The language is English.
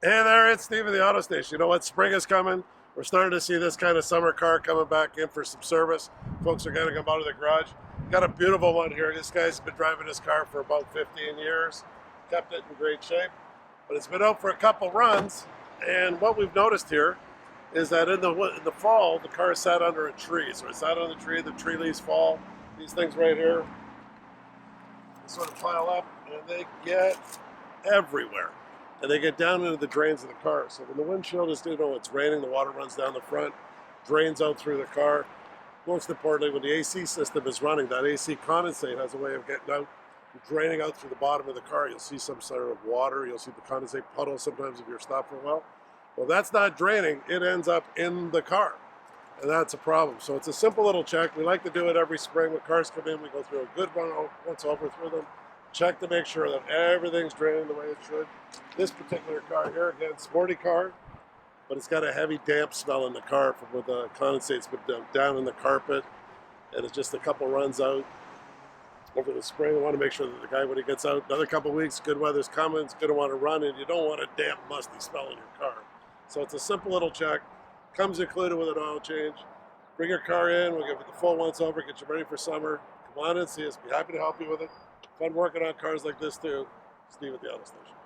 Hey there, it's Steve at the Auto Station. You know what? Spring is coming. We're starting to see this kind of summer car coming back in for some service. Folks are going to come out of the garage. Got a beautiful one here. This guy's been driving this car for about 15 years. Kept it in great shape. But it's been out for a couple runs. And what we've noticed here is that in the fall, the car sat under a tree. So it sat on the tree leaves fall. These things right here sort of pile up and they get everywhere. And they get down into the drains of the car. So when the windshield is, it's raining, the water runs down the front, drains out through the car. Most importantly, when the AC system is running, that AC condensate has a way of getting out, draining out through the bottom of the car. You'll see some sort of water. You'll see the condensate puddle sometimes if you're stopped for a while. Well, that's not draining. It ends up in the car. And that's a problem. So it's a simple little check. We like to do it every spring when cars come in. We go through a good run once over through them. Check to make sure that everything's draining the way it should. This particular car here, again, sporty car, but it's got a heavy damp smell in the car from where the condensate's been down in the carpet, and it's just a couple runs out over the spring. I want to make sure that the guy, when he gets out, another couple weeks, good weather's coming, it's going to want to run, and you don't want a damp, musty smell in your car. So it's a simple little check. Comes included with an oil change. Bring your car in, we'll give it the full once over, get you ready for summer. Come on in, see us, be happy to help you with it. Fun working on cars like this too. Steve at the Auto Station.